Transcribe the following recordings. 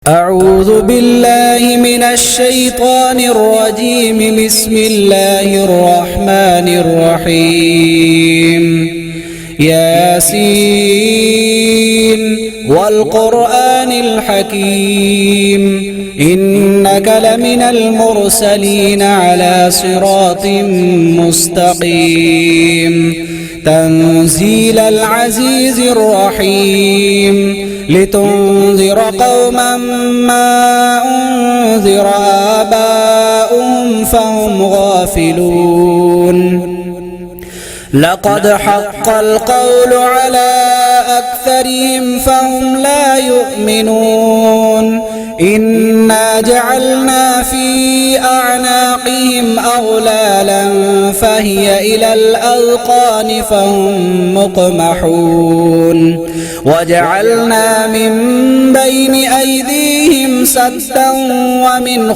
أعوذ بالله من الشيطان الرجيم. بسم الله الرحمن الرحيم. ياسين والقرآن الحكيم إنك لمن المرسلين على صراط مستقيم. تنزيل العزيز الرحيم لتنذر قوما ما أنذر آباؤهم فهم غافلون. لقد حق القول على أكثرهم فهم لا يؤمنون. إنا جعلنا في أعناقهم أغلالا فهي إلى الأذقان فهم مقمحون. وجعلنا من بين أيديهم سدا ومن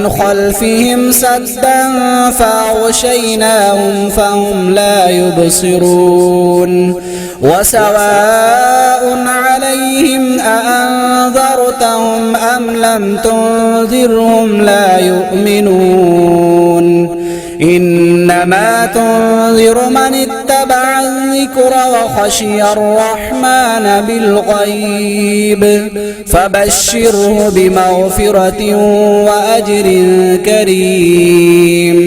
خلفهم سدا فأغشيناهم فهم لا يبصرون. وسواء عليهم أأنذرتهم أم لم تنذرهم لا يؤمنون. إنما تنذر من اتبع الذكر وخشي الرحمن بالغيب فبشره بمغفرة وأجر كريم.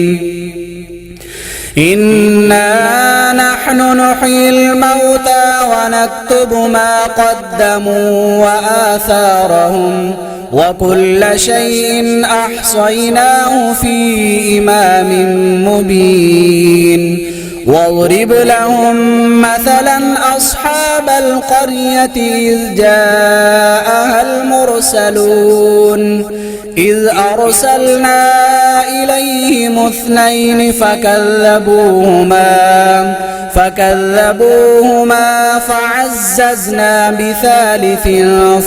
إنا نحن نحيي الموتى ونكتب ما قدموا وآثارهم وكل شيء أحصيناه في إمام مبين. واضرب لهم مثلا أصحاب القرية إذ جاءها المرسلون إذ أرسلنا إليهم اثنين فكذبوهما فعززنا بثالث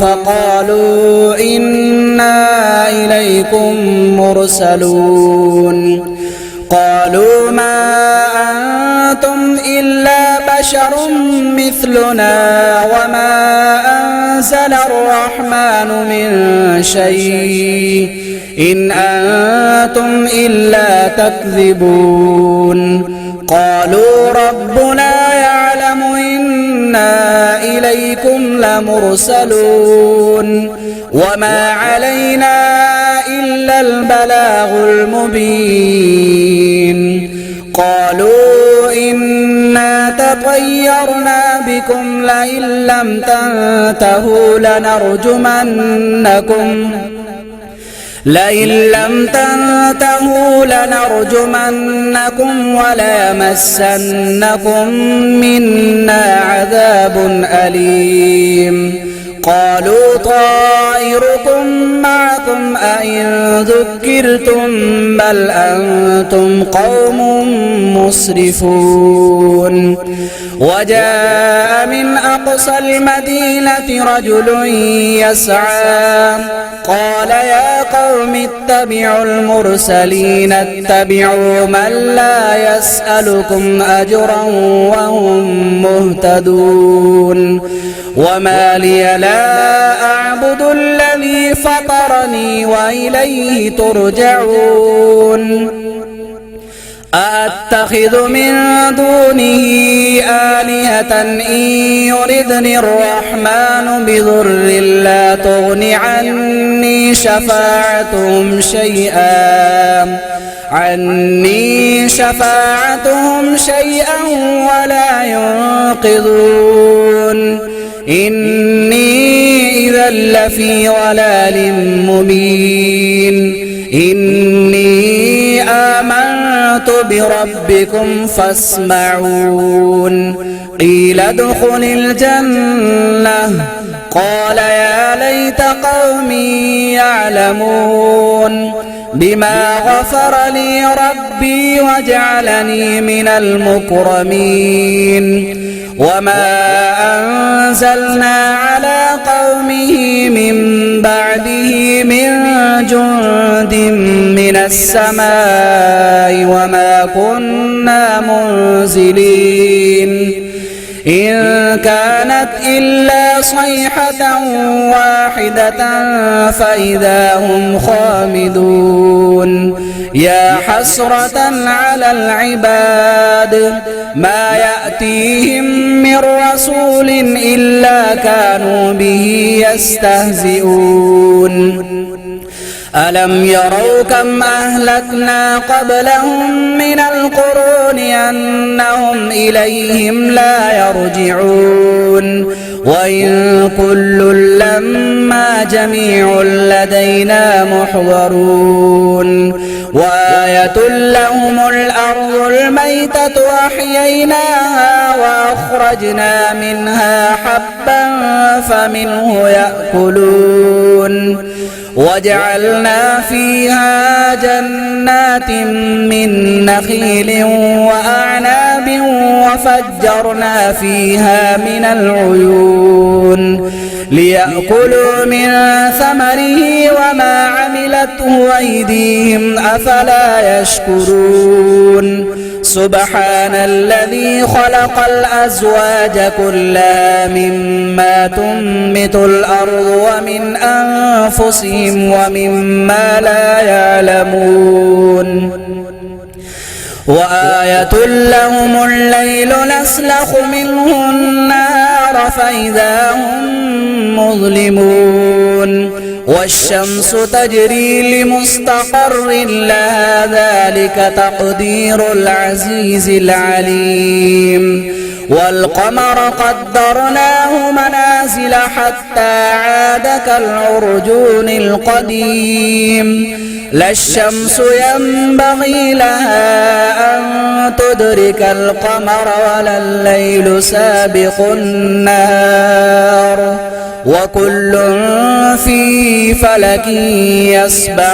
فقالوا إنا إليكم مرسلون. قالوا ما أنتم إلا بشر مثلنا وما أنزل الرحمن من شيء إن أنتم إلا تكذبون. قالوا ربنا يعلم إنا إليكم لمرسلون وما علينا إلا البلاغ المبين. قالوا إنا تطيرنا بكم لئن لم تنتهوا لنرجمنكم وليمسنكم منا عذاب أليم. قالوا طائركم معكم أئن ذكرتم بل أنتم قوم مسرفون. وجاء من أقصى المدينة رجل يسعى قال يا قوم اتبعوا المرسلين اتبعوا من لا يسألكم أجرا وهم مهتدون. وما لي لا أعبد الذي فطرني وإليه ترجعون. أأتخذ من دونه آلهة إن يردني الرحمن بضر لا تغن عني شفاعتهم شيئا ولا ينقذون. إني إذا لفي ضلال مبين. إني آمنت بربكم فاسمعون. قيل ادخل الجنة قال يا ليت قومي يعلمون بما غفر لي ربي وجعلني من المكرمين. وما أنزلنا على قومه من بعده من جند من السماء وما كنا منزلين. إن كانت إلا صيحة واحدة فإذا هم خامدون يا حسرة على العباد ما يأتيهم من رسول إلا كانوا به يستهزئون ألم يروا كم أهلكنا قبلهم من القرون أنهم إليهم لا يرجعون وإن كل لما جميع لدينا محضرون وآية لهم الأرض الميتة أحييناها وأخرجنا منها حبا فمنه يأكلون وجعلنا فيها جنات من نخيل وأعناب وفجرنا فيها من العيون ليأكلوا من ثمره وما عملته أيديهم أفلا يشكرون سبحان الذي خلق الأزواج كلها مما تنبت الأرض ومن أنفسهم ومما لا يعلمون وآية لهم الليل نسلخ منه النهار فإذا هم مظلمون والشمس تجري لمستقر لها ذلك تقدير العزيز العليم والقمر قدرناه منازل حتى عاد كالعرجون القديم لا الشمس ينبغي لها أن تدرك القمر ولا الليل سابق النهار وكل في فلك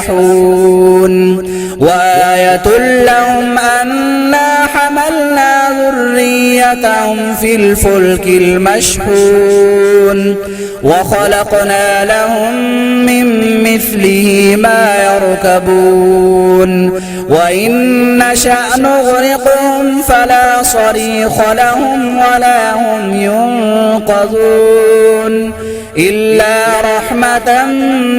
يسبحون وآية لهم أنا حملنا ذريتهم في الفلك المشحون وخلقنا لهم من مثله ما يركبون وإن نشأ نغرقهم فلا صريخ لهم ولا هم ينقذون إلا رحمة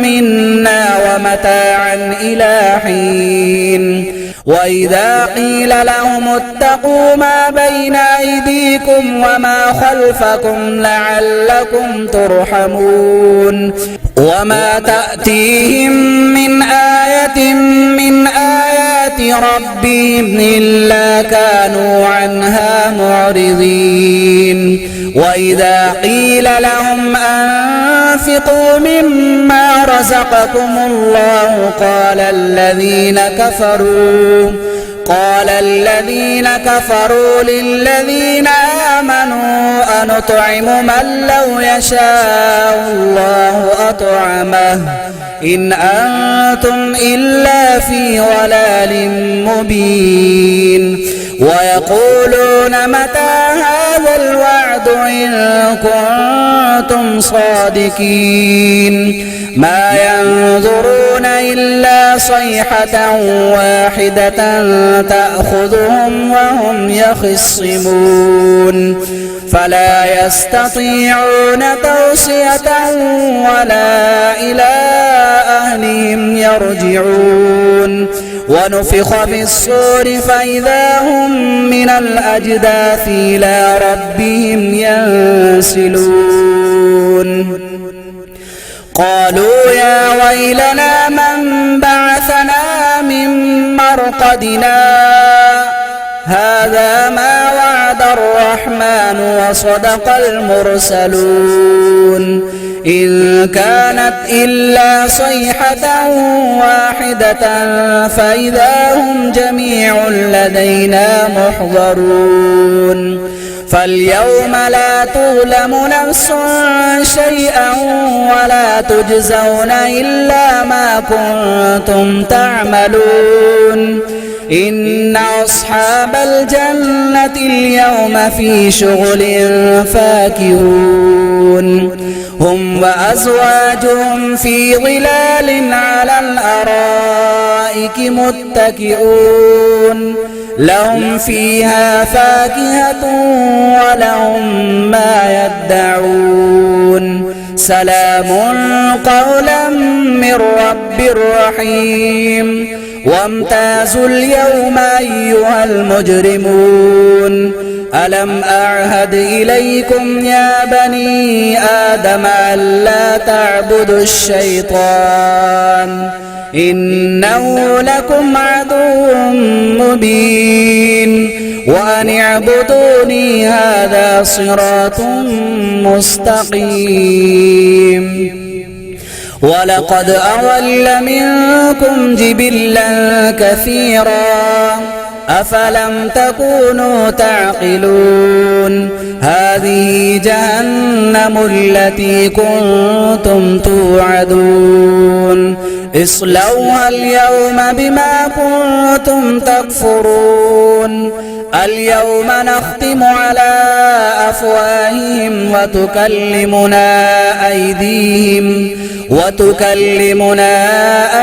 منا ومتاعا إلى حين وإذا قيل لهم اتقوا ما بين أيديكم وما خلفكم لعلكم ترحمون وما تأتيهم من آية من آيات ربهم إلا كانوا عنها معرضين وإذا قيل لهم أنفقوا مما رزقكم الله قال الذين كفروا للذين آمنوا أنطعم من لو يشاء الله أطعمه إن أنتم إلا في ضلال مبين ويقولون متى هذا الوعد إن كنتم صادقين ما ينظرون إلا صيحة واحدة تأخذهم وهم يخصمون فلا يستطيعون توصية ولا إلى أهلهم يرجعون ونفخ في الصور فإذا هم من الأجداث إلى ربهم ينسلون قالوا يا ويلنا من بعثنا من مرقدنا هذا ما وعد الرحمن وصدق المرسلون إن كانت إلا صيحة واحدة فإذا هم جميع لدينا محضرون فاليوم لا تظلم نفس شيئا ولا تجزون إلا ما كنتم تعملون إن أصحاب الجنة اليوم في شغل فاكهون هم وأزواجهم في ظلال على الأرائك متكئون لهم فيها فاكهة ولهم ما يدعون سلام قولا من رب رحيم وامتازوا اليوم أيها المجرمون ألم أعهد إليكم يا بني آدم ألا تعبدوا الشيطان إنه لكم عدو مبين وأن اعبدوني هذا صراط مستقيم ولقد أضل منكم جبلا كثيرا أفلم تكونوا تعقلون هذه جهنم التي كنتم توعدون اصلوها اليوم بما كنتم تكفرون اليوم نختم على أفواههم وتكلمنا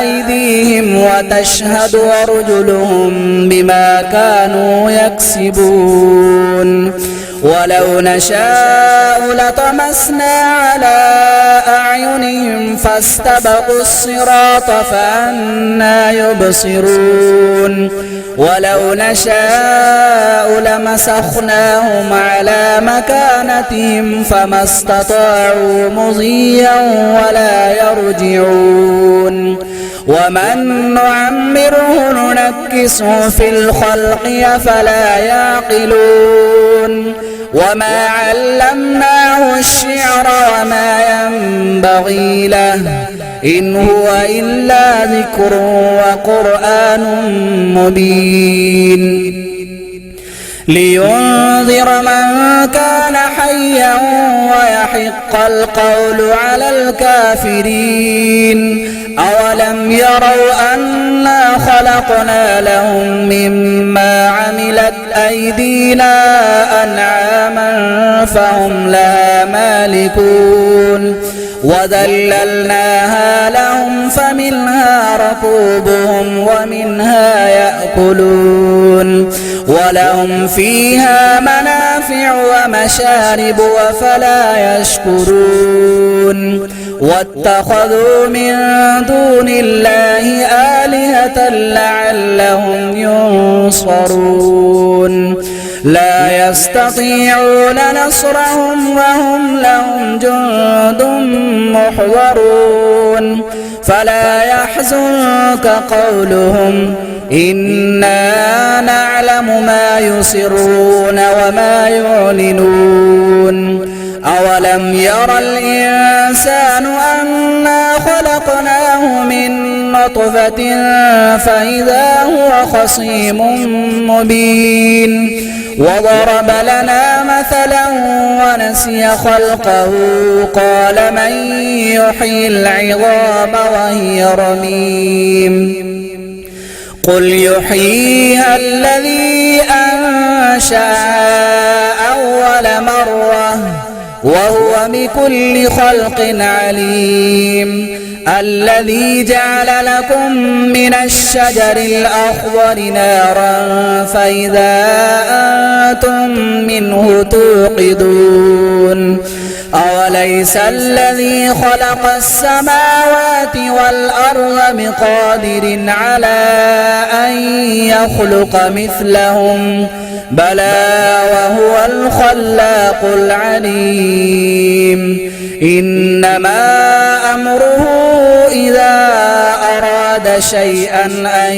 أيديهم وتشهد أرجلهم بما كانوا يكسبون ولو نشاء لطمسنا على أعينهم فاستبقوا الصراط فأنى يبصرون ولو نشاء لمسخناهم على مكانتهم فما استطاعوا مضيا ولا يرجعون ومن نعمره ننكسه في الخلق أفلا يعقلون وما علمناه الشعر وما ينبغي له إن هو إلا ذكر وقرآن مبين لينذر من كان حيا ويحق القول على الكافرين أولم يروا أنا خلقنا لهم مما عملت أيدينا أنعاما فهم لها مالكون وذللناها لهم فمنها ركوبهم ومنها يأكلون ولهم فيها منافع ومشارب وفلا يشكرون واتخذوا من دون الله آلهة لعلهم ينصرون لا يستطيعون نصرهم وهم لهم جند محضرون فلا يحزنك قولهم إنا نعلم ما يسرون وما يعلنون أولم ير الإنسان أنا خلقناه من نطفة فإذا هو خصيم مبين وضرب لنا مثلا ونسي خلقه قال من يحيي العظام وهي رميم قل يحييها الذي أنشأها أول مرة وهو بكل خلق عليم الذي جعل لكم من الشجر الأخضر نارا فإذا أنتم منه توقدون أوليس الذي خلق السماوات والأرض بقادر على أن يخلق مثلهم بلى وهو الخلاق العليم إنما أمره إذا أراد شيئا أن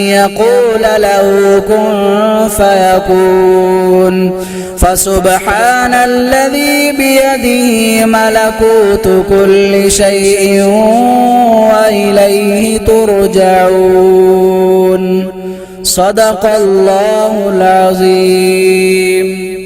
يقول له كن فيكون فسبحان الذي بيده ملكوت كل شيء وإليه ترجعون صدق الله العظيم.